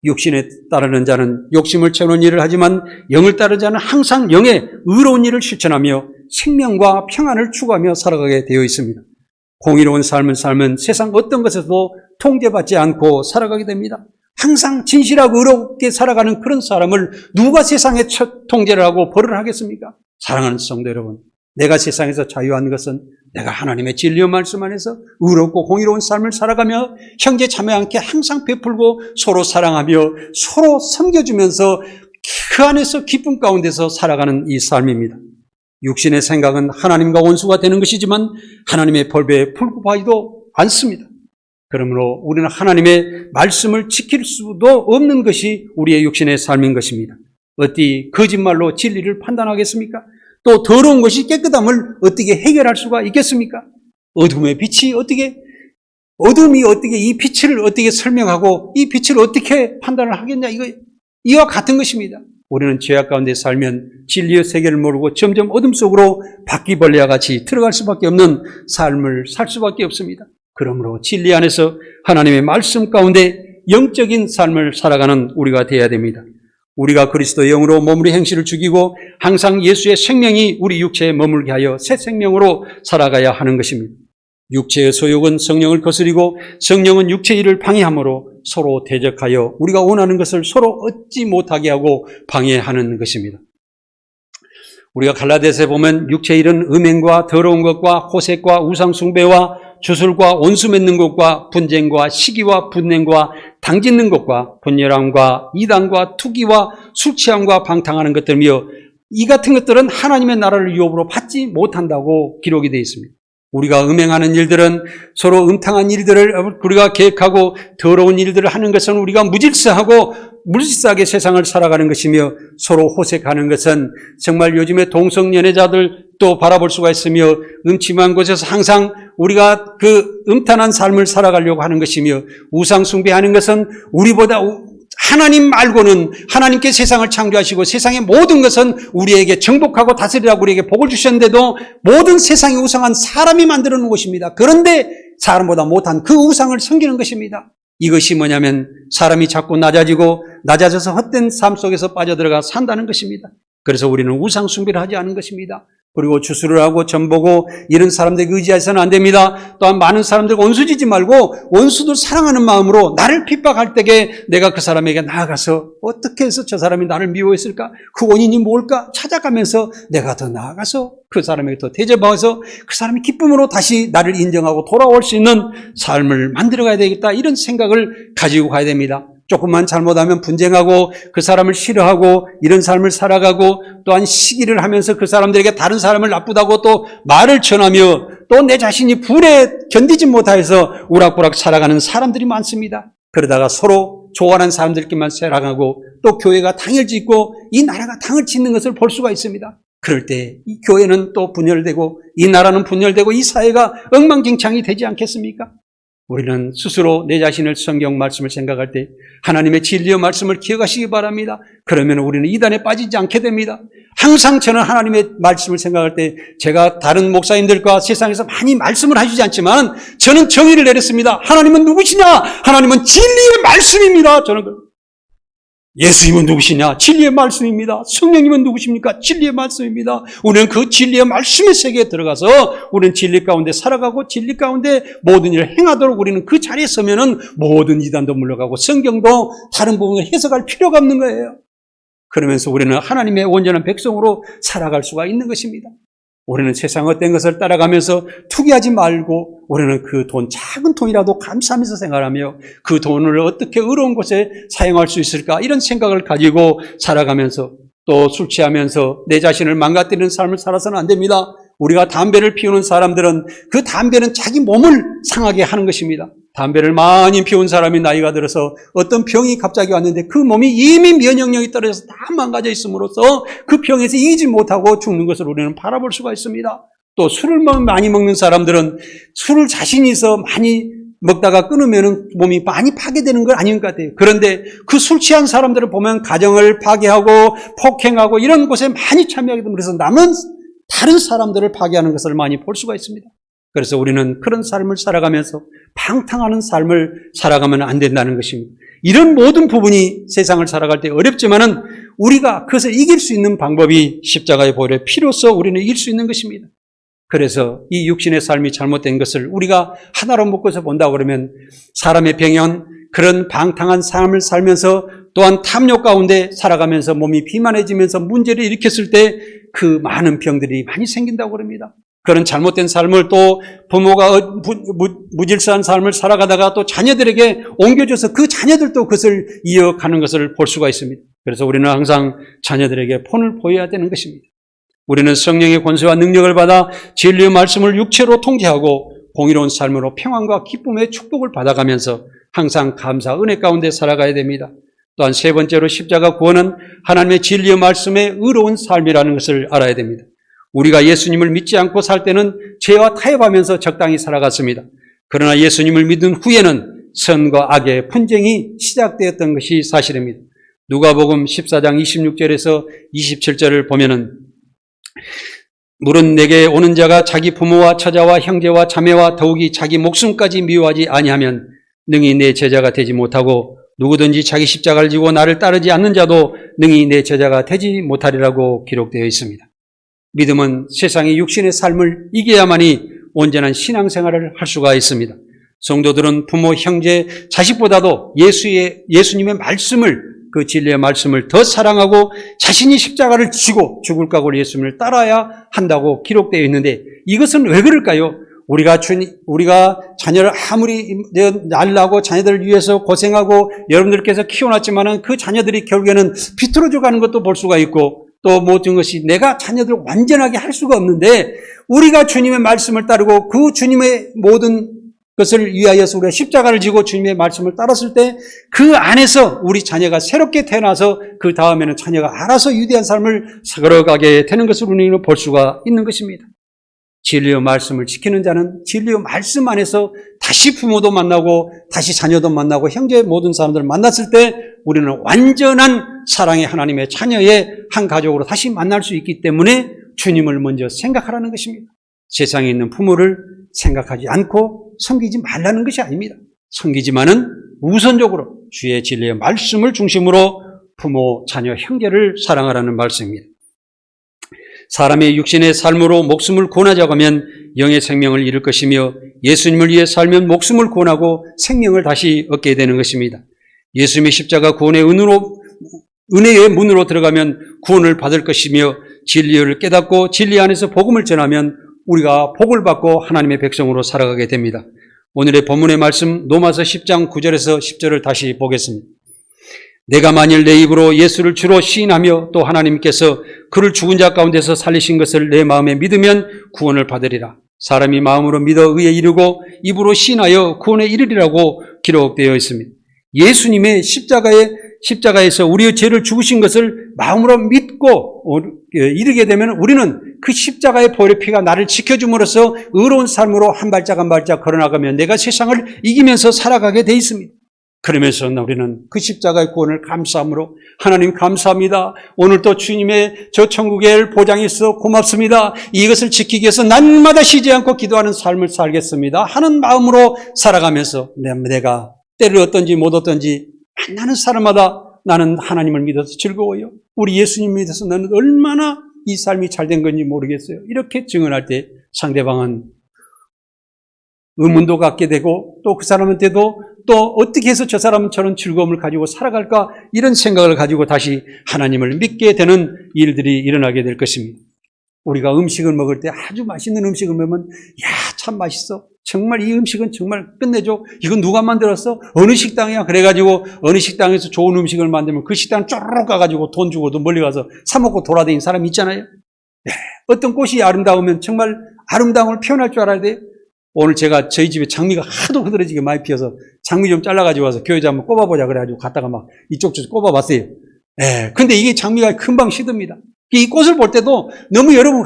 육신에 따르는 자는 욕심을 채우는 일을 하지만 영을 따르는 자는 항상 영의 의로운 일을 실천하며 생명과 평안을 추구하며 살아가게 되어 있습니다. 공의로운 삶은 세상 어떤 것에서도 통제받지 않고 살아가게 됩니다. 항상 진실하고 의롭게 살아가는 그런 사람을 누가 세상에 통제를 하고 벌을 하겠습니까? 사랑하는 성도 여러분, 내가 세상에서 자유한 것은 내가 하나님의 진리의 말씀 안에서 의롭고 공의로운 삶을 살아가며 형제 자매 함께 항상 베풀고 서로 사랑하며 서로 섬겨주면서 그 안에서 기쁨 가운데서 살아가는 이 삶입니다. 육신의 생각은 하나님과 원수가 되는 것이지만 하나님의 법에 불구하지도 않습니다. 그러므로 우리는 하나님의 말씀을 지킬 수도 없는 것이 우리의 육신의 삶인 것입니다. 어찌 거짓말로 진리를 판단하겠습니까? 또 더러운 것이 깨끗함을 어떻게 해결할 수가 있겠습니까? 어둠의 빛이 어둠이 어떻게 이 빛을 어떻게 설명하고 이 빛을 어떻게 판단을 하겠냐, 이와 같은 것입니다. 우리는 죄악 가운데 살면 진리의 세계를 모르고 점점 어둠 속으로 바퀴벌레와 같이 들어갈 수밖에 없는 삶을 살 수밖에 없습니다. 그러므로 진리 안에서 하나님의 말씀 가운데 영적인 삶을 살아가는 우리가 되어야 됩니다. 우리가 그리스도의 영으로 몸으로 행실을 죽이고 항상 예수의 생명이 우리 육체에 머물게 하여 새 생명으로 살아가야 하는 것입니다. 육체의 소욕은 성령을 거스리고 성령은 육체의 일을 방해하므로 서로 대적하여 우리가 원하는 것을 서로 얻지 못하게 하고 방해하는 것입니다. 우리가 갈라디아서에 보면 육체의 일은 음행과 더러운 것과 호색과 우상숭배와 주술과 원수 맺는 것과 분쟁과 시기와 분냉과 당짓는 것과 분열함과 이단과 투기와 술취함과 방탕하는 것들이며 이 같은 것들은 하나님의 나라를 유업으로 받지 못한다고 기록이 되어 있습니다. 우리가 음행하는 일들은 서로 음탕한 일들을 우리가 계획하고 더러운 일들을 하는 것은 우리가 무질서하게 세상을 살아가는 것이며 서로 호색하는 것은 정말 요즘에 동성연애자들도 바라볼 수가 있으며 음침한 곳에서 항상 우리가 그 음탄한 삶을 살아가려고 하는 것이며 우상 숭배하는 것은 우리보다 하나님 말고는 하나님께 세상을 창조하시고 세상의 모든 것은 우리에게 정복하고 다스리라고 우리에게 복을 주셨는데도 모든 세상이 우상한 사람이 만들어 놓은 것입니다. 그런데 사람보다 못한 그 우상을 섬기는 것입니다. 이것이 뭐냐면 사람이 자꾸 낮아져서 헛된 삶 속에서 빠져들어가 산다는 것입니다. 그래서 우리는 우상 숭배를 하지 않은 것입니다. 그리고 주술을 하고 전보고 이런 사람들에게 의지해서는 안 됩니다. 또한 많은 사람들과 원수지지 말고 원수들 사랑하는 마음으로 나를 핍박할 때에 내가 그 사람에게 나아가서 어떻게 해서 저 사람이 나를 미워했을까? 그 원인이 뭘까? 찾아가면서 내가 더 나아가서 그 사람에게 더 대접하면서 그 사람이 기쁨으로 다시 나를 인정하고 돌아올 수 있는 삶을 만들어가야 되겠다, 이런 생각을 가지고 가야 됩니다. 조금만 잘못하면 분쟁하고 그 사람을 싫어하고 이런 삶을 살아가고 또한 시기를 하면서 그 사람들에게 다른 사람을 나쁘다고 또 말을 전하며 또 내 자신이 불에 견디지 못해서 우락부락 살아가는 사람들이 많습니다. 그러다가 서로 좋아하는 사람들끼리만 살아가고 또 교회가 당을 짓고 이 나라가 당을 짓는 것을 볼 수가 있습니다. 그럴 때 이 교회는 또 분열되고 이 나라는 분열되고 이 사회가 엉망진창이 되지 않겠습니까? 우리는 스스로 내 자신을 성경 말씀을 생각할 때 하나님의 진리의 말씀을 기억하시기 바랍니다. 그러면 우리는 이단에 빠지지 않게 됩니다. 항상 저는 하나님의 말씀을 생각할 때 제가 다른 목사님들과 세상에서 많이 말씀을 해주지 않지만 저는 정의를 내렸습니다. 하나님은 누구시냐? 하나님은 진리의 말씀입니다. 저는 예수님은 누구시냐? 진리의 말씀입니다. 성령님은 누구십니까? 진리의 말씀입니다. 우리는 그 진리의 말씀의 세계에 들어가서 우리는 진리 가운데 살아가고 진리 가운데 모든 일을 행하도록 우리는 그 자리에 서면은 모든 이단도 물러가고 성경도 다른 부분을 해석할 필요가 없는 거예요. 그러면서 우리는 하나님의 온전한 백성으로 살아갈 수가 있는 것입니다. 우리는 세상 어떤 것을 따라가면서 투기하지 말고 우리는 그 돈, 작은 돈이라도 감사하면서 생활하며 그 돈을 어떻게 의로운 곳에 사용할 수 있을까, 이런 생각을 가지고 살아가면서 또 술 취하면서 내 자신을 망가뜨리는 삶을 살아서는 안 됩니다. 우리가 담배를 피우는 사람들은 그 담배는 자기 몸을 상하게 하는 것입니다. 담배를 많이 피운 사람이 나이가 들어서 어떤 병이 갑자기 왔는데 그 몸이 이미 면역력이 떨어져서 다 망가져 있음으로써 그 병에서 이기지 못하고 죽는 것을 우리는 바라볼 수가 있습니다. 또 술을 많이 먹는 사람들은 술을 자신이 있어 많이 먹다가 끊으면 몸이 많이 파괴되는 건 아닌 것 같아요. 그런데 그 술 취한 사람들을 보면 가정을 파괴하고 폭행하고 이런 곳에 많이 참여하게 됩니다. 그래서 남은 다른 사람들을 파괴하는 것을 많이 볼 수가 있습니다. 그래서 우리는 그런 삶을 살아가면서 방탕하는 삶을 살아가면 안 된다는 것입니다. 이런 모든 부분이 세상을 살아갈 때 어렵지만은 우리가 그것을 이길 수 있는 방법이 십자가의 보혈의 피로써 우리는 이길 수 있는 것입니다. 그래서 이 육신의 삶이 잘못된 것을 우리가 하나로 묶어서 본다고 그러면 사람의 병연 그런 방탕한 삶을 살면서 또한 탐욕 가운데 살아가면서 몸이 비만해지면서 문제를 일으켰을 때 그 많은 병들이 많이 생긴다고 그럽니다. 그런 잘못된 삶을 또 부모가 무질서한 삶을 살아가다가 또 자녀들에게 옮겨줘서 그 자녀들도 그것을 이어가는 것을 볼 수가 있습니다. 그래서 우리는 항상 자녀들에게 본을 보여야 되는 것입니다. 우리는 성령의 권세와 능력을 받아 진리의 말씀을 육체로 통제하고 공의로운 삶으로 평안과 기쁨의 축복을 받아가면서 항상 감사, 은혜 가운데 살아가야 됩니다. 또한 세 번째로 십자가 구원은 하나님의 진리의 말씀의 의로운 삶이라는 것을 알아야 됩니다. 우리가 예수님을 믿지 않고 살 때는 죄와 타협하면서 적당히 살아갔습니다. 그러나 예수님을 믿은 후에는 선과 악의 분쟁이 시작되었던 것이 사실입니다. 누가복음 14장 26절에서 27절을 보면은 물은 내게 오는 자가 자기 부모와 처자와 형제와 자매와 더욱이 자기 목숨까지 미워하지 아니하면 능히 내 제자가 되지 못하고 누구든지 자기 십자가를 지고 나를 따르지 않는 자도 능히 내 제자가 되지 못하리라고 기록되어 있습니다. 믿음은 세상의 육신의 삶을 이겨야만이 온전한 신앙생활을 할 수가 있습니다. 성도들은 부모, 형제, 자식보다도 예수님의 말씀을 그 진리의 말씀을 더 사랑하고 자신이 십자가를 지고 죽을 각오로 예수님을 따라야 한다고 기록되어 있는데 이것은 왜 그럴까요? 우리가 자녀를 아무리 날라고 자녀들을 위해서 고생하고 여러분들께서 키워놨지만은 그 자녀들이 결국에는 비틀어져 가는 것도 볼 수가 있고 또 모든 것이 내가 자녀들을 완전하게 할 수가 없는데 우리가 주님의 말씀을 따르고 그 주님의 모든 것을 위하여서 우리가 십자가를 지고 주님의 말씀을 따랐을 때 그 안에서 우리 자녀가 새롭게 태어나서 그 다음에는 자녀가 알아서 유대한 삶을 걸어가게 되는 것을 우리는 볼 수가 있는 것입니다. 진리의 말씀을 지키는 자는 진리의 말씀 안에서 다시 부모도 만나고 다시 자녀도 만나고 형제 모든 사람들을 만났을 때 우리는 완전한 사랑의 하나님의 자녀의 한 가족으로 다시 만날 수 있기 때문에 주님을 먼저 생각하라는 것입니다. 세상에 있는 부모를 생각하지 않고 섬기지 말라는 것이 아닙니다. 섬기지만은 우선적으로 주의 진리의 말씀을 중심으로 부모, 자녀, 형제를 사랑하라는 말씀입니다. 사람의 육신의 삶으로 목숨을 구원하자고 하면 영의 생명을 잃을 것이며 예수님을 위해 살면 목숨을 구원하고 생명을 다시 얻게 되는 것입니다. 예수님의 십자가 구원의 은혜의 문으로 들어가면 구원을 받을 것이며 진리를 깨닫고 진리 안에서 복음을 전하면 우리가 복을 받고 하나님의 백성으로 살아가게 됩니다. 오늘의 본문의 말씀 로마서 10장 9절에서 10절을 다시 보겠습니다. 내가 만일 내 입으로 예수를 주로 시인하며 또 하나님께서 그를 죽은 자 가운데서 살리신 것을 내 마음에 믿으면 구원을 받으리라. 사람이 마음으로 믿어 의에 이르고 입으로 시인하여 구원에 이르리라고 기록되어 있습니다. 예수님의 십자가에서 우리의 죄를 죽으신 것을 마음으로 믿고 이르게 되면 우리는 그 십자가의 보혈의 피가 나를 지켜줌으로써 의로운 삶으로 한 발짝 한 발짝 걸어나가면 내가 세상을 이기면서 살아가게 돼 있습니다. 그러면서 우리는 그 십자가의 구원을 감사함으로 하나님 감사합니다. 오늘도 주님의 저 천국의 보장이 있어 고맙습니다. 이것을 지키기 위해서 날마다 쉬지 않고 기도하는 삶을 살겠습니다 하는 마음으로 살아가면서 내가 때를 얻든지 못 얻든지 만나는 사람마다 나는 하나님을 믿어서 즐거워요. 우리 예수님 믿어서 나는 얼마나 이 삶이 잘된 건지 모르겠어요. 이렇게 증언할 때 상대방은 의문도 갖게 되고 또 그 사람한테도 또 어떻게 해서 저 사람은 저런 즐거움을 가지고 살아갈까 이런 생각을 가지고 다시 하나님을 믿게 되는 일들이 일어나게 될 것입니다. 우리가 음식을 먹을 때 아주 맛있는 음식을 먹으면 참 맛있어. 정말 이 음식은 정말 끝내줘. 이건 누가 만들었어? 어느 식당이야? 그래가지고 어느 식당에서 좋은 음식을 만들면 그 식당 쪼르륵 가가지고 돈 주고도 멀리 가서 사 먹고 돌아다니는 사람 있잖아요. 어떤 꽃이 아름다우면 정말 아름다움을 표현할 줄 알아야 돼요. 오늘 제가 저희 집에 장미가 하도 흐드러지게 많이 피어서 장미 좀 잘라가지고 와서 교회에 한번 꼽아보자 그래가지고 갔다가 막 이쪽 저 꼽아봤어요. 근데 이게 장미가 금방 시듭니다. 이 꽃을 볼 때도 너무 여러분,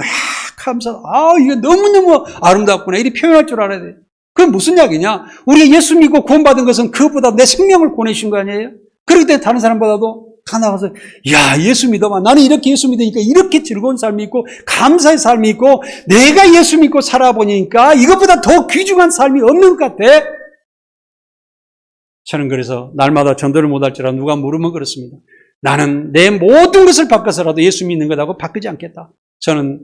이게 너무너무 아름답구나. 이렇게 표현할 줄 알아야 돼. 그건 무슨 이야기냐? 우리가 예수 믿고 구원받은 것은 그것보다 내 생명을 보내신 거 아니에요? 그렇기 때문에 다른 사람보다도 다 나가서, 야, 예수 믿어봐. 나는 이렇게 예수 믿으니까 이렇게 즐거운 삶이 있고, 감사의 삶이 있고, 내가 예수 믿고 살아보니까 이것보다 더 귀중한 삶이 없는 것 같아. 저는 그래서 날마다 전도를 못할지라도 누가 물으면 그렇습니다. 나는 내 모든 것을 바꿔서라도 예수 믿는 것하고 바꾸지 않겠다. 저는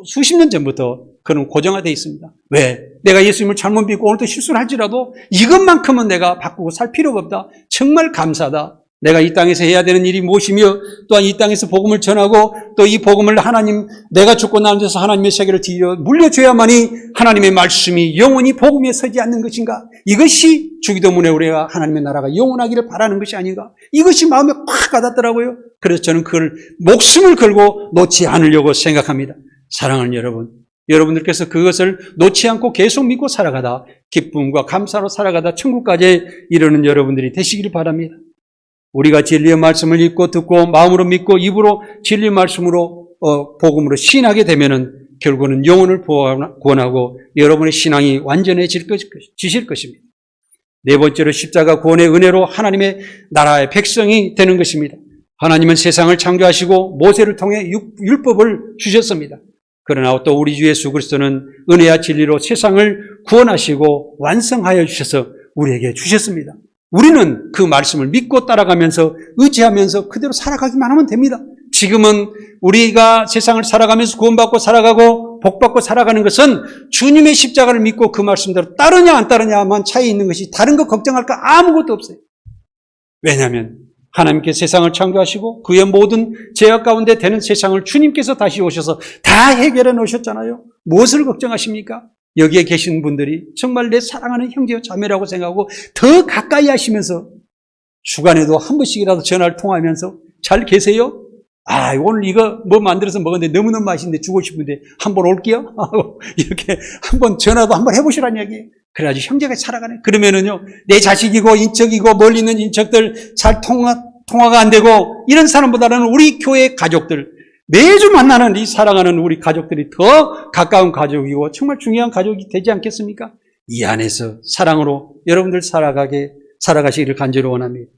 수십 년 전부터 그런 고정화되어 있습니다. 왜? 내가 예수님을 잘못 믿고 오늘도 실수를 할지라도 이것만큼은 내가 바꾸고 살 필요가 없다. 정말 감사하다. 내가 이 땅에서 해야 되는 일이 무엇이며 또한 이 땅에서 복음을 전하고 또 이 복음을 내가 죽고 난 데서 하나님의 세계를 물려줘야만이 하나님의 말씀이 영원히 복음에 서지 않는 것인가? 이것이 주기도문에 우리가 하나님의 나라가 영원하기를 바라는 것이 아닌가? 이것이 마음에 팍 와닿더라고요. 그래서 저는 그걸 목숨을 걸고 놓지 않으려고 생각합니다. 사랑하는 여러분, 여러분들께서 그것을 놓지 않고 계속 믿고 살아가다 기쁨과 감사로 살아가다 천국까지 이르는 여러분들이 되시기를 바랍니다. 우리가 진리의 말씀을 읽고 듣고 마음으로 믿고 입으로 진리의 말씀으로 복음으로 시인하게 되면은 결국은 영혼을 구원하고 여러분의 신앙이 완전해질 것입니다. 네 번째로 십자가 구원의 은혜로 하나님의 나라의 백성이 되는 것입니다. 하나님은 세상을 창조하시고 모세를 통해 율법을 주셨습니다. 그러나 또 우리 주 예수 그리스도는 은혜와 진리로 세상을 구원하시고 완성하여 주셔서 우리에게 주셨습니다. 우리는 그 말씀을 믿고 따라가면서 의지하면서 그대로 살아가기만 하면 됩니다. 지금은 우리가 세상을 살아가면서 구원받고 살아가고 복받고 살아가는 것은 주님의 십자가를 믿고 그 말씀대로 따르냐 안 따르냐만 차이 있는 것이 다른 거 걱정할 거 아무것도 없어요. 왜냐하면 하나님께 세상을 창조하시고 그의 모든 죄악 가운데 되는 세상을 주님께서 다시 오셔서 다 해결해 놓으셨잖아요. 무엇을 걱정하십니까? 여기에 계신 분들이 정말 내 사랑하는 형제와 자매라고 생각하고 더 가까이 하시면서 주간에도 한 번씩이라도 전화를 통화하면서 잘 계세요? 오늘 이거 뭐 만들어서 먹었는데 너무너무 맛있는데 주고 싶은데 한번 올게요? 이렇게 한번 전화도 한번 해보시라는 얘기예요. 그래야지 형제가 살아가네. 그러면은요, 내 자식이고 인척이고 멀리 있는 인척들 잘 통화가 안 되고 이런 사람보다는 우리 교회 가족들, 매주 만나는 이 사랑하는 우리 가족들이 더 가까운 가족이고 정말 중요한 가족이 되지 않겠습니까? 이 안에서 사랑으로 여러분들 살아가시기를 간절히 원합니다.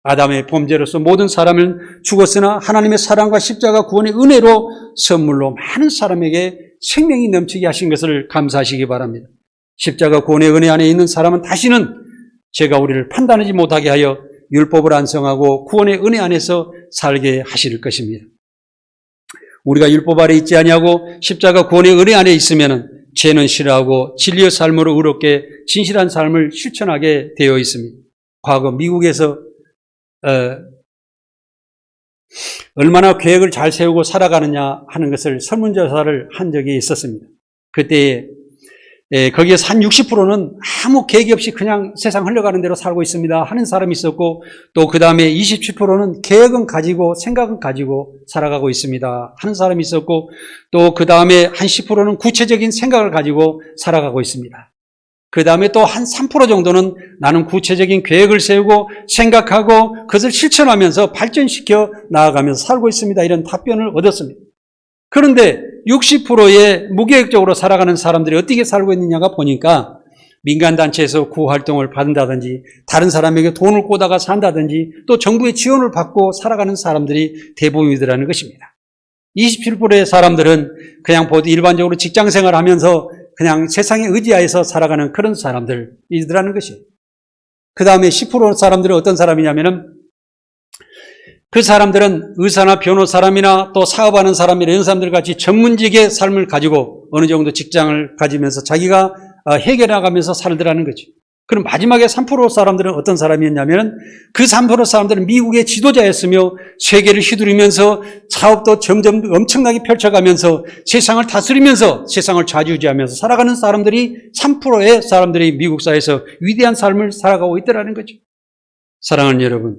아담의 범죄로서 모든 사람은 죽었으나 하나님의 사랑과 십자가 구원의 은혜로 선물로 많은 사람에게 생명이 넘치게 하신 것을 감사하시기 바랍니다. 십자가 구원의 은혜 안에 있는 사람은 다시는 제가 우리를 판단하지 못하게 하여 율법을 완성하고 구원의 은혜 안에서 살게 하실 것입니다. 우리가 율법 아래 있지 아니하고 십자가 구원의 은혜 안에 있으면 죄는 싫어하고 진리의 삶으로 의롭게 진실한 삶을 실천하게 되어 있습니다. 과거 미국에서 얼마나 계획을 잘 세우고 살아가느냐 하는 것을 설문조사를 한 적이 있었습니다. 그때 거기에서 한 60%는 아무 계획이 없이 그냥 세상 흘러가는 대로 살고 있습니다 하는 사람이 있었고, 또 그 다음에 27%는 계획은 가지고 생각은 가지고 살아가고 있습니다 하는 사람이 있었고, 또 그 다음에 한 10%는 구체적인 생각을 가지고 살아가고 있습니다. 그 다음에 또 한 3% 정도는 나는 구체적인 계획을 세우고 생각하고 그것을 실천하면서 발전시켜 나아가면서 살고 있습니다, 이런 답변을 얻었습니다. 그런데 60%의 무계획적으로 살아가는 사람들이 어떻게 살고 있느냐가 보니까 민간단체에서 구활동을 받는다든지 다른 사람에게 돈을 꿔다가 산다든지 또 정부의 지원을 받고 살아가는 사람들이 대부분이더라는 것입니다. 27%의 사람들은 그냥 일반적으로 직장생활을 하면서 그냥 세상에 의지하여서 살아가는 그런 사람들이더라는 것이에요. 그 다음에 10% 사람들은 어떤 사람이냐면은 그 사람들은 의사나 변호사람이나 또 사업하는 사람이나 이런 사람들 같이 전문직의 삶을 가지고 어느 정도 직장을 가지면서 자기가 해결해 나가면서 살더라는 거죠. 그럼 마지막에 3% 사람들은 어떤 사람이었냐면 그 3% 사람들은 미국의 지도자였으며 세계를 휘두르면서 사업도 점점 엄청나게 펼쳐가면서 세상을 다스리면서 세상을 좌지우지하면서 살아가는 사람들이 3%의 사람들이 미국 사회에서 위대한 삶을 살아가고 있더라는 거죠. 사랑하는 여러분,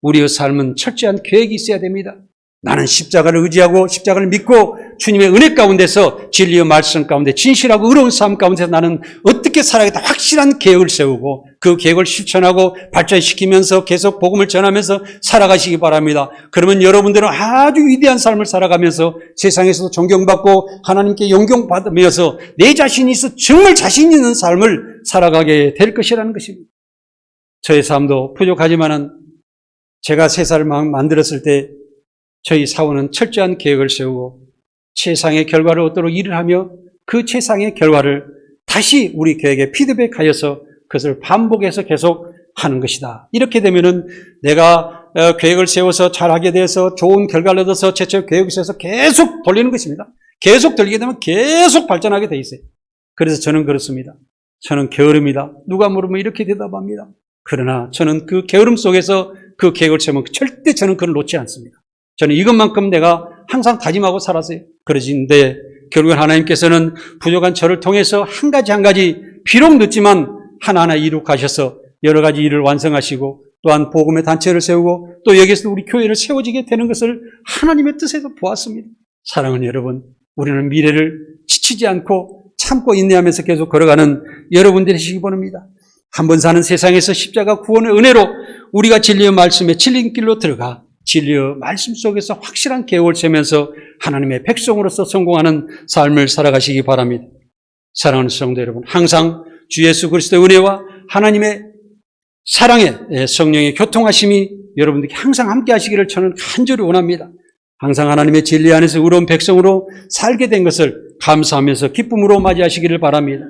우리의 삶은 철저한 계획이 있어야 됩니다. 나는 십자가를 의지하고 십자가를 믿고 주님의 은혜 가운데서 진리의 말씀 가운데 진실하고 의로운 삶 가운데서 나는 어떻게 살아야겠다 확실한 계획을 세우고 그 계획을 실천하고 발전시키면서 계속 복음을 전하면서 살아가시기 바랍니다. 그러면 여러분들은 아주 위대한 삶을 살아가면서 세상에서도 존경받고 하나님께 영광받으면서 내 자신이 있어 정말 자신 있는 삶을 살아가게 될 것이라는 것입니다. 저의 삶도 부족하지만은 제가 세상을 만들었을 때 저희 사원은 철저한 계획을 세우고 최상의 결과를 얻도록 일을 하며 그 최상의 결과를 다시 우리 교회에 피드백하여서 그것을 반복해서 계속 하는 것이다. 이렇게 되면은 내가 계획을 세워서 잘하게 돼서 좋은 결과를 얻어서 제철 계획을 세워서 계속 돌리는 것입니다. 계속 돌리게 되면 계속 발전하게 돼 있어요. 그래서 저는 그렇습니다. 저는 게으릅니다. 누가 물으면 이렇게 대답합니다. 그러나 저는 그 게으름 속에서 그 계획을 세우면 절대 저는 그걸 놓지 않습니다. 저는 이것만큼 내가 항상 다짐하고 살았어요. 그러신데 결국은 하나님께서는 부족한 저를 통해서 한 가지 비록 늦지만 하나하나 이루어 가셔서 여러 가지 일을 완성하시고 또한 복음의 단체를 세우고 또 여기서 우리 교회를 세워지게 되는 것을 하나님의 뜻에서 보았습니다. 사랑하는 여러분, 우리는 미래를 지치지 않고 참고 인내하면서 계속 걸어가는 여러분들이 되시기 바랍니다. 한 번 사는 세상에서 십자가 구원의 은혜로 우리가 진리의 말씀에 진리의 길로 들어가 진리의 말씀 속에서 확실한 계획을 세면서 하나님의 백성으로서 성공하는 삶을 살아가시기 바랍니다. 사랑하는 성도 여러분, 항상 주 예수 그리스도의 은혜와 하나님의 사랑의 성령의 교통하심이 여러분들께 항상 함께 하시기를 저는 간절히 원합니다. 항상 하나님의 진리 안에서 의로운 백성으로 살게 된 것을 감사하면서 기쁨으로 맞이하시기를 바랍니다.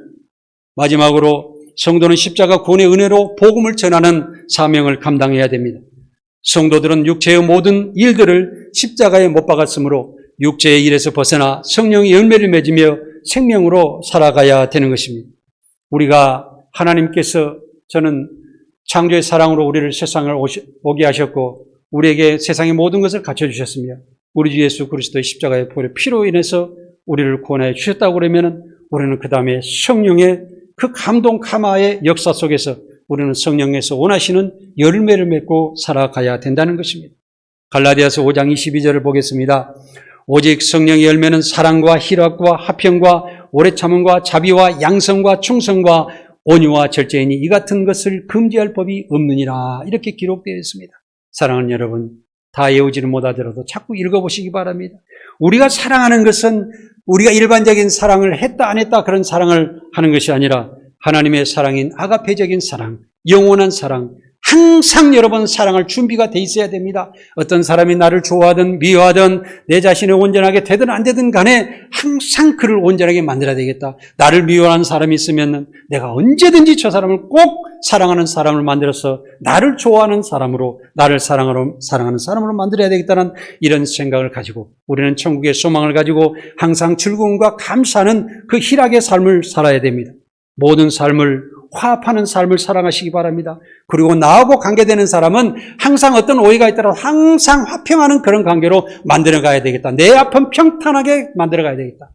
마지막으로 성도는 십자가 구원의 은혜로 복음을 전하는 사명을 감당해야 됩니다. 성도들은 육체의 모든 일들을 십자가에 못 박았으므로 육체의 일에서 벗어나 성령의 열매를 맺으며 생명으로 살아가야 되는 것입니다. 우리가 하나님께서 저는 창조의 사랑으로 우리를 세상을 오게 하셨고 우리에게 세상의 모든 것을 갖춰주셨으며 우리 주 예수 그리스도의 십자가의 피로 인해서 우리를 구원하여 주셨다고 그러면 우리는 그 다음에 성령의 그 감동 카마의 역사 속에서 우리는 성령에서 원하시는 열매를 맺고 살아가야 된다는 것입니다. 갈라디아서 5장 22절을 보겠습니다. 오직 성령의 열매는 사랑과 희락과 화평과 오래 참음과 자비와 양성과 충성과 온유와 절제이니 이 같은 것을 금지할 법이 없느니라. 이렇게 기록되어 있습니다. 사랑하는 여러분, 다 외우지는 못하더라도 자꾸 읽어보시기 바랍니다. 우리가 사랑하는 것은 우리가 일반적인 사랑을 했다 안 했다 그런 사랑을 하는 것이 아니라 하나님의 사랑인 아가페적인 사랑, 영원한 사랑, 항상 여러분 사랑할 준비가 돼 있어야 됩니다. 어떤 사람이 나를 좋아하든 미워하든 내 자신을 온전하게 되든 안 되든 간에 항상 그를 온전하게 만들어야 되겠다. 나를 미워하는 사람이 있으면 내가 언제든지 저 사람을 꼭 사랑하는 사람을 만들어서 나를 좋아하는 사람으로, 나를 사랑하는 사람으로 만들어야 되겠다는 이런 생각을 가지고 우리는 천국의 소망을 가지고 항상 즐거움과 감사하는 그 희락의 삶을 살아야 됩니다. 모든 삶을 화합하는 삶을 살아가시기 바랍니다. 그리고 나하고 관계되는 사람은 항상 어떤 오해가 있더라도 항상 화평하는 그런 관계로 만들어가야 되겠다. 내 앞은 평탄하게 만들어가야 되겠다.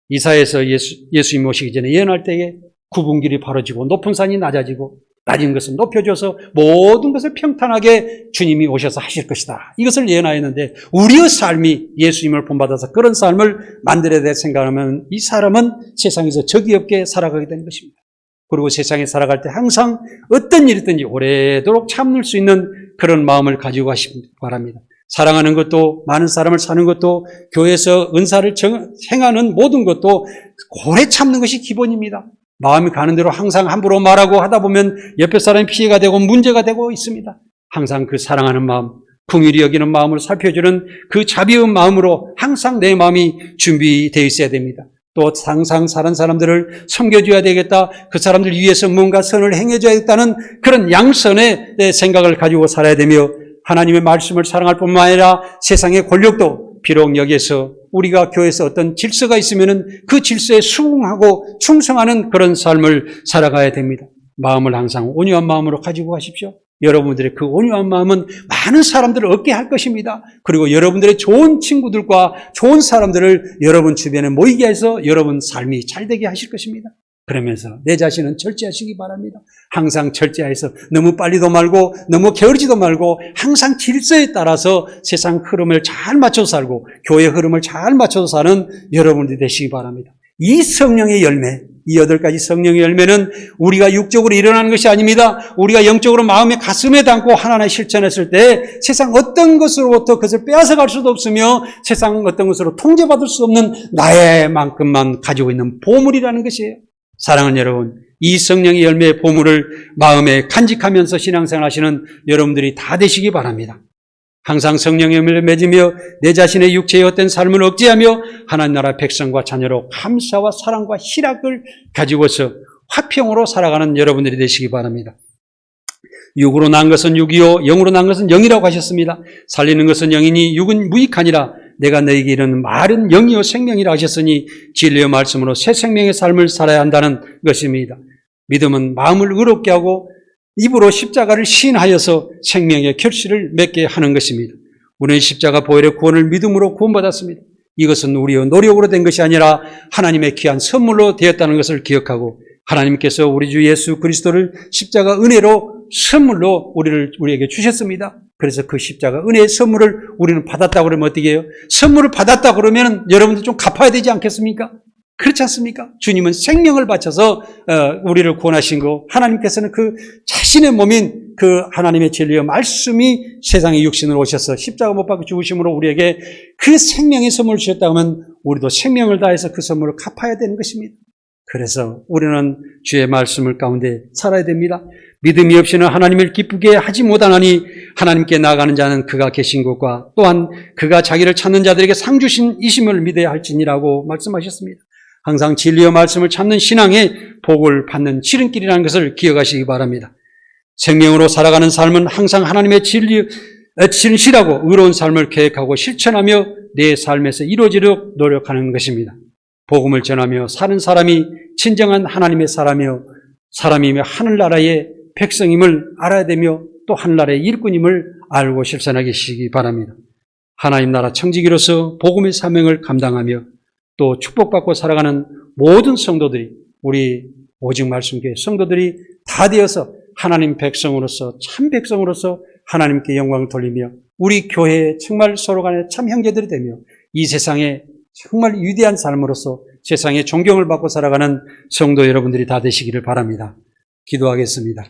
이사야에서 예수님 오시기 전에 예언할 때에 굽은 길이 바로지고 높은 산이 낮아지고 낮은 것은 높여줘서 모든 것을 평탄하게 주님이 오셔서 하실 것이다. 이것을 예언하였는데 우리의 삶이 예수님을 본받아서 그런 삶을 만들어야 될 생각하면 이 사람은 세상에서 적이 없게 살아가게 되는 것입니다. 그리고 세상에 살아갈 때 항상 어떤 일이든지 오래도록 참을 수 있는 그런 마음을 가지고 가시기 바랍니다. 사랑하는 것도 많은 사람을 사는 것도 교회에서 은사를 행하는 모든 것도 오래 참는 것이 기본입니다. 마음이 가는 대로 항상 함부로 말하고 하다 보면 옆에 사람이 피해가 되고 문제가 되고 있습니다. 항상 그 사랑하는 마음, 긍휼히 여기는 마음으로 살펴주는 그 자비의 마음으로 항상 내 마음이 준비되어 있어야 됩니다. 또 항상 다른 사람들을 섬겨줘야 되겠다. 그 사람들 위해서 뭔가 선을 행해줘야겠다는 그런 양선의 생각을 가지고 살아야 되며 하나님의 말씀을 사랑할 뿐만 아니라 세상의 권력도 비록 여기에서 우리가 교회에서 어떤 질서가 있으면은 그 질서에 수긍하고 충성하는 그런 삶을 살아가야 됩니다. 마음을 항상 온유한 마음으로 가지고 가십시오. 여러분들의 그 온유한 마음은 많은 사람들을 얻게 할 것입니다. 그리고 여러분들의 좋은 친구들과 좋은 사람들을 여러분 주변에 모이게 해서 여러분 삶이 잘 되게 하실 것입니다. 그러면서 내 자신은 철저하시기 바랍니다. 항상 철저해서 너무 빨리도 말고 너무 게으르지도 말고 항상 질서에 따라서 세상 흐름을 잘 맞춰서 살고 교회 흐름을 잘 맞춰서 사는 여러분들이 되시기 바랍니다. 이 성령의 열매, 이 8가지 성령의 열매는 우리가 육적으로 일어나는 것이 아닙니다. 우리가 영적으로 마음에 가슴에 담고 하나하나 실천했을 때 세상 어떤 것으로부터 그것을 빼앗아갈 수도 없으며 세상 어떤 것으로 통제받을 수 없는 나의 만큼만 가지고 있는 보물이라는 것이에요. 사랑하는 여러분, 이 성령의 열매의 보물을 마음에 간직하면서 신앙생활 하시는 여러분들이 다 되시기 바랍니다. 항상 성령의 열매를 맺으며 내 자신의 육체의 어떤 삶을 억제하며 하나님 나라 백성과 자녀로 감사와 사랑과 희락을 가지고서 화평으로 살아가는 여러분들이 되시기 바랍니다. 육으로 난 것은 육이요 영으로 난 것은 영이라고 하셨습니다. 살리는 것은 영이니 육은 무익하니라. 내가 너에게 이르는 말은 영이요 생명이라 하셨으니 진리의 말씀으로 새 생명의 삶을 살아야 한다는 것입니다. 믿음은 마음을 의롭게 하고 입으로 십자가를 시인하여서 생명의 결실을 맺게 하는 것입니다. 우리는 십자가 보혈의 구원을 믿음으로 구원받았습니다. 이것은 우리의 노력으로 된 것이 아니라 하나님의 귀한 선물로 되었다는 것을 기억하고 하나님께서 우리 주 예수 그리스도를 십자가 은혜로 선물로 우리에게 주셨습니다. 그래서 그 십자가 은혜의 선물을 우리는 받았다고 그러면 어떻게 해요? 선물을 받았다고 그러면 여러분들 좀 갚아야 되지 않겠습니까? 그렇지 않습니까? 주님은 생명을 바쳐서 우리를 구원하신 거, 하나님께서는 그 자신의 몸인 그 하나님의 진리의 말씀이 세상에 육신으로 오셔서 십자가 못 박혀 죽으심으로 우리에게 그 생명의 선물을 주셨다고 하면 우리도 생명을 다해서 그 선물을 갚아야 되는 것입니다. 그래서 우리는 주의 말씀을 가운데 살아야 됩니다. 믿음이 없이는 하나님을 기쁘게 하지 못하나니 하나님께 나아가는 자는 그가 계신 것과 또한 그가 자기를 찾는 자들에게 상 주신 이심을 믿어야 할지니라고 말씀하셨습니다. 항상 진리의 말씀을 찾는 신앙의 복을 받는 지름길이라는 것을 기억하시기 바랍니다. 생명으로 살아가는 삶은 항상 하나님의 진실하고 의로운 삶을 계획하고 실천하며 내 삶에서 이루어지도록 노력하는 것입니다. 복음을 전하며 사는 사람이 진정한 하나님의 사람이며 하늘나라의 백성임을 알아야 되며 또 하늘나라의 일꾼임을 알고 실천하시기 바랍니다. 하나님 나라 청지기로서 복음의 사명을 감당하며 또 축복받고 살아가는 모든 성도들이, 우리 오직 말씀교회 성도들이 다 되어서 하나님 백성으로서, 참 백성으로서 하나님께 영광을 돌리며 우리 교회에 정말 서로 간에 참 형제들이 되며 이 세상에 정말 위대한 삶으로서 세상에 존경을 받고 살아가는 성도 여러분들이 다 되시기를 바랍니다. 기도하겠습니다.